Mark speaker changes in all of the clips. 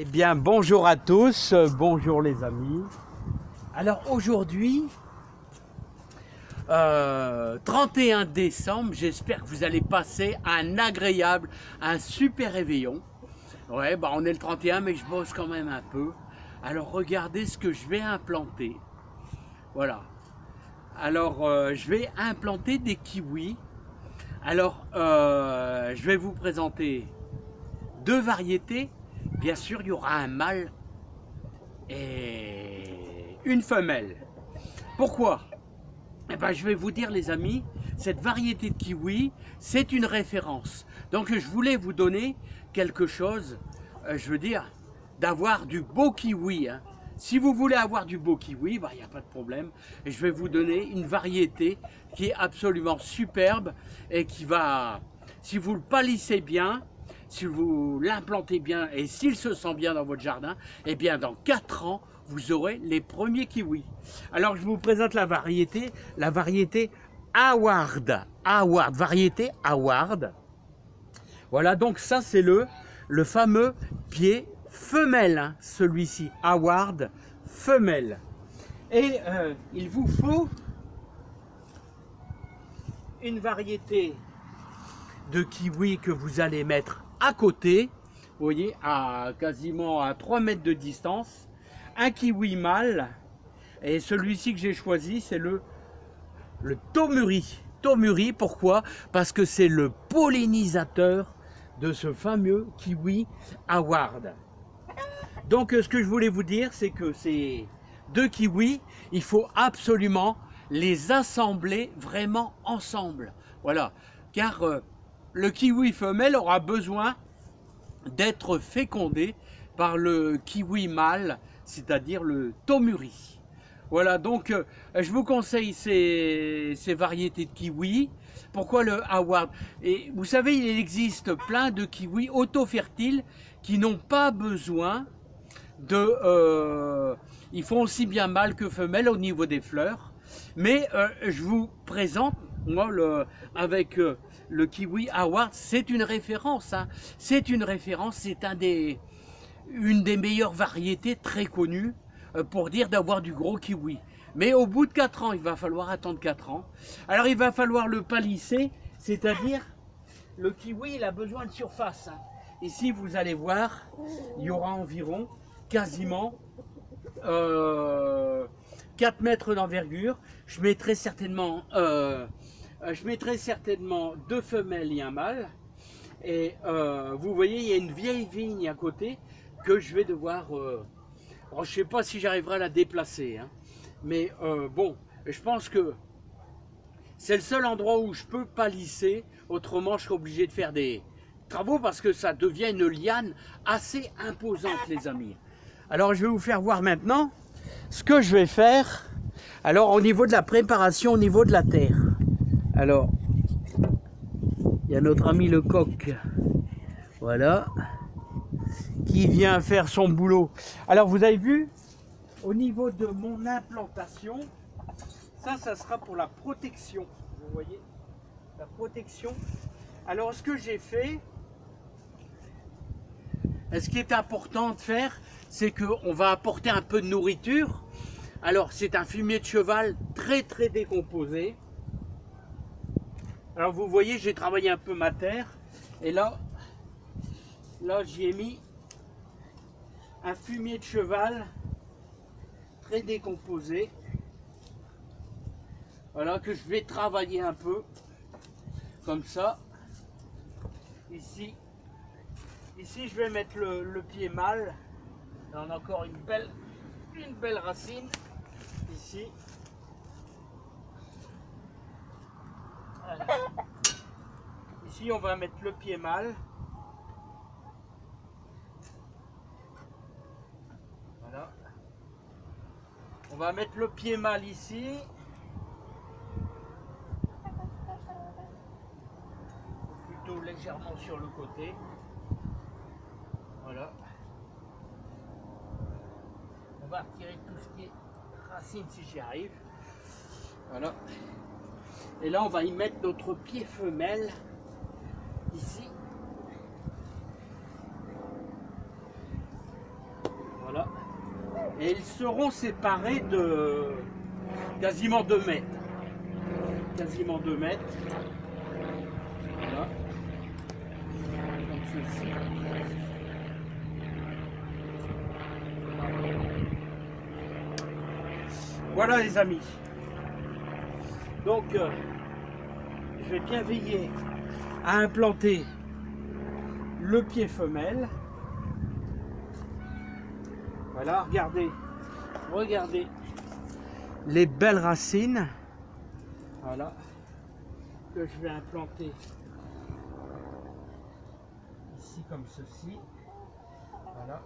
Speaker 1: Eh bien, bonjour à tous, bonjour les amis. Alors aujourd'hui, 31 décembre, j'espère que vous allez passer un agréable, un super réveillon. Ouais, bah on est le 31, mais je bosse quand même un peu. Alors regardez ce que je vais implanter. Voilà. Alors je vais implanter des kiwis. Alors je vais vous présenter deux variétés. Bien sûr, il y aura un mâle et une femelle. Pourquoi? Eh ben, je vais vous dire les amis, cette variété de kiwi, c'est une référence. Donc je voulais vous donner quelque chose, je veux dire, d'avoir du beau kiwi. Hein. Si vous voulez avoir du beau kiwi, il n'y a pas de problème. Et je vais vous donner une variété qui est absolument superbe et qui va, si vous le palissez bien, si vous l'implantez bien et s'il se sent bien dans votre jardin, eh bien dans 4 ans, vous aurez les premiers kiwis. Alors je vous présente la variété Howard. Howard, variété Howard. Voilà, donc ça c'est le fameux pied femelle, hein, celui-ci, Howard femelle. Et il vous faut une variété de kiwi que vous allez mettre à côté, vous voyez, quasiment à 3 mètres de distance, un kiwi mâle, et celui-ci que j'ai choisi, c'est le Tomuri. Tomuri, pourquoi? Parce que c'est le pollinisateur de ce fameux kiwi Howard. Donc ce que je voulais vous dire, c'est que ces deux kiwis, il faut absolument les assembler vraiment ensemble. Voilà, car le kiwi femelle aura besoin d'être fécondé par le kiwi mâle, c'est-à-dire le Tomuri. Voilà, donc je vous conseille ces variétés de kiwi. Pourquoi le Howard? Et vous savez, il existe plein de kiwis auto-fertiles qui n'ont pas besoin de... ils font aussi bien mâle que femelle au niveau des fleurs. Mais je vous présente, moi, avec le kiwi Howard, c'est une référence. Hein. C'est une référence, c'est une des meilleures variétés très connues pour dire d'avoir du gros kiwi. Mais au bout de 4 ans, il va falloir attendre 4 ans. Alors il va falloir le palisser, c'est-à-dire le kiwi, il a besoin de surface. Hein. Ici, vous allez voir, il y aura environ quasiment 4 mètres d'envergure. Je mettrai certainement 2 femelles et un mâle. Et vous voyez, il y a une vieille vigne à côté que je vais devoir... je ne sais pas si j'arriverai à la déplacer. Hein. Mais bon, je pense que c'est le seul endroit où je peux palisser. Autrement, je serai obligé de faire des travaux parce que ça devient une liane assez imposante, les amis. Alors, je vais vous faire voir maintenant ce que je vais faire. Alors, au niveau de la préparation, au niveau de la terre. Alors, il y a notre ami le coq. Voilà. Qui vient faire son boulot. Alors, vous avez vu, au niveau de mon implantation, ça sera pour la protection. Vous voyez, la protection. Alors, ce que j'ai fait, ce qui est important de faire, c'est qu'on va apporter un peu de nourriture. Alors, c'est un fumier de cheval très très décomposé. Alors, vous voyez, j'ai travaillé un peu ma terre. Et là j'y ai mis un fumier de cheval très décomposé. Voilà, que je vais travailler un peu. Comme ça. Ici, je vais mettre le pied mâle. Là, on a encore une belle racine. Ici. Voilà. Ici, on va mettre le pied mâle. Voilà. On va mettre le pied mâle ici. Plutôt légèrement sur le côté. Voilà. On va retirer tout ce qui est racine si j'y arrive. Voilà. Et là, on va y mettre notre pied femelle ici. Voilà. Et ils seront séparés de quasiment 2 mètres. Quasiment 2 mètres. Voilà. Comme ceci. Voilà les amis. Donc je vais bien veiller à implanter le pied femelle. Voilà, regardez, regardez les belles racines. Voilà, que je vais implanter ici comme ceci. Voilà.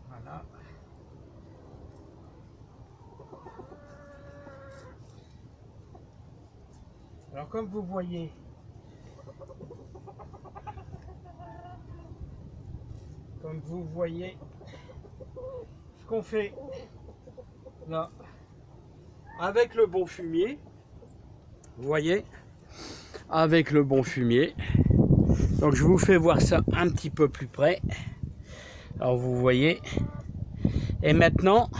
Speaker 1: Voilà. Alors comme vous voyez, ce qu'on fait là, avec le bon fumier, vous voyez, avec le bon fumier. Donc je vous fais voir ça un petit peu plus près. Alors vous voyez, et maintenant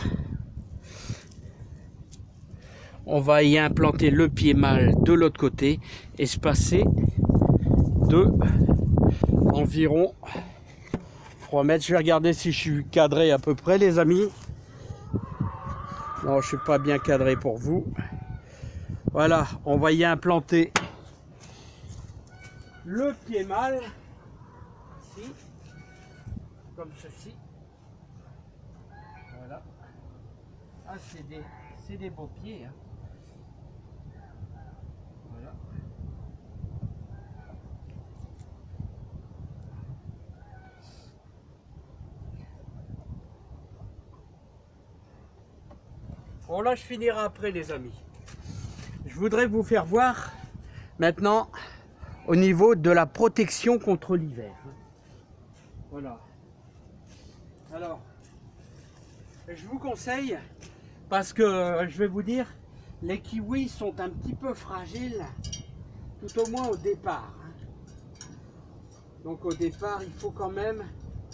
Speaker 1: on va y implanter le pied mâle de l'autre côté, espacé de environ 3 mètres. Je vais regarder si je suis cadré à peu près les amis. Non, je suis pas bien cadré pour vous. Voilà, on va y implanter le pied mâle ici, comme ceci. Voilà. Ah, c'est des beaux pieds. Hein. Voilà. Bon, là, je finirai après, les amis. Je voudrais vous faire voir maintenant au niveau de la protection contre l'hiver. Voilà. Alors, je vous conseille, parce que je vais vous dire, les kiwis sont un petit peu fragiles, tout au moins au départ. Donc au départ, il faut quand même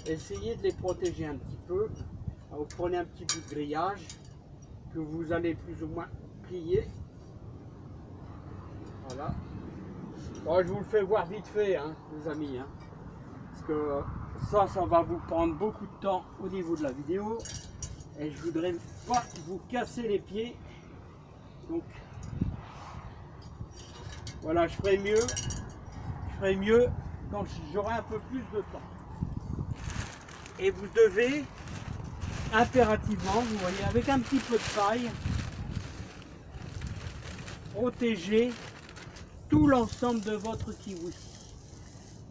Speaker 1: essayer de les protéger un petit peu. Vous prenez un petit bout de grillage que vous allez plus ou moins plier. Voilà. Bon, je vous le fais voir vite fait, hein, les amis. Hein, parce que ça va vous prendre beaucoup de temps au niveau de la vidéo. Et je voudrais pas vous casser les pieds. Donc, voilà, je ferai mieux quand j'aurai un peu plus de temps. Et vous devez impérativement, vous voyez, avec un petit peu de paille, protéger tout l'ensemble de votre kiwi.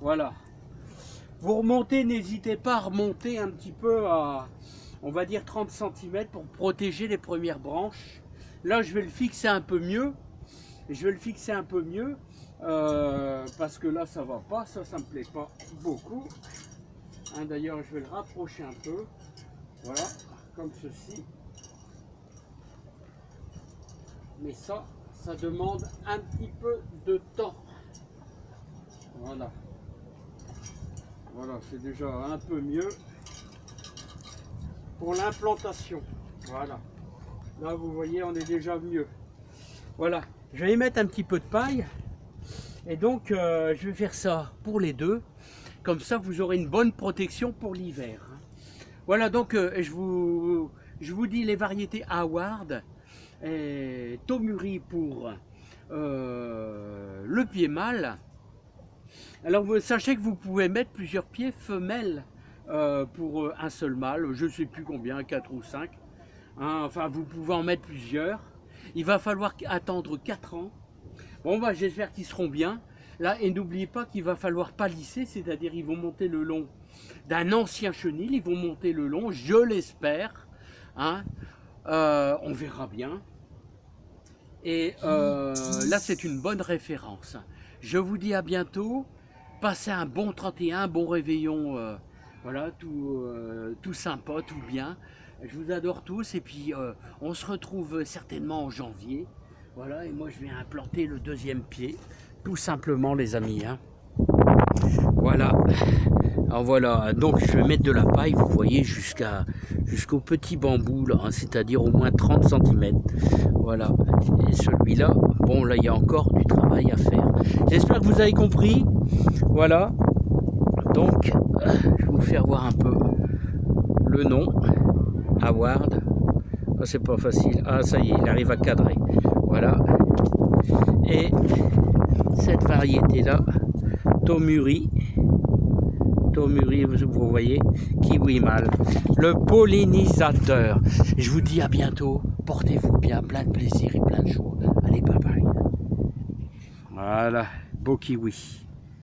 Speaker 1: Voilà. Vous remontez, n'hésitez pas à remonter un petit peu à, on va dire 30 cm pour protéger les premières branches. Là, je vais le fixer un peu mieux. Parce que là, ça va pas. Ça me plaît pas beaucoup. Hein, d'ailleurs, je vais le rapprocher un peu. Voilà, comme ceci. Mais ça demande un petit peu de temps. Voilà. Voilà, c'est déjà un peu mieux pour l'implantation. Voilà. Là, vous voyez, on est déjà mieux. Voilà. Je vais y mettre un petit peu de paille. Et donc, je vais faire ça pour les deux. Comme ça, vous aurez une bonne protection pour l'hiver. Voilà, donc, je vous dis les variétés Howard. Et Tomuri pour le pied mâle. Alors vous sachez que vous pouvez mettre plusieurs pieds femelles pour un seul mâle, je ne sais plus combien, 4 ou 5. Hein, enfin, vous pouvez en mettre plusieurs. Il va falloir attendre 4 ans. Bon, bah, j'espère qu'ils seront bien. Là, et n'oubliez pas qu'il va falloir palisser, c'est-à-dire ils vont monter le long d'un ancien chenil, ils vont monter le long, je l'espère. Hein. On verra bien. Et là, c'est une bonne référence. Je vous dis à bientôt. Passez un bon 31, un bon réveillon. Voilà, tout sympa, tout bien. Je vous adore tous. Et puis, on se retrouve certainement en janvier. Voilà, et moi, je vais implanter le deuxième pied. Tout simplement, les amis. Hein. Voilà. Alors voilà, donc je vais mettre de la paille, vous voyez, jusqu'au petit bambou, là, hein, c'est-à-dire au moins 30 cm. Voilà, et celui-là, bon là il y a encore du travail à faire. J'espère que vous avez compris. Voilà, donc je vais vous faire voir un peu le nom, Howard. Ah, c'est pas facile, ah ça y est, il arrive à cadrer. Voilà, et cette variété-là, Tomuri, vous voyez, kiwi mâle, le pollinisateur. Je vous dis à bientôt, portez-vous bien, plein de plaisir et plein de joie. Allez, bye bye. Voilà, beau kiwi.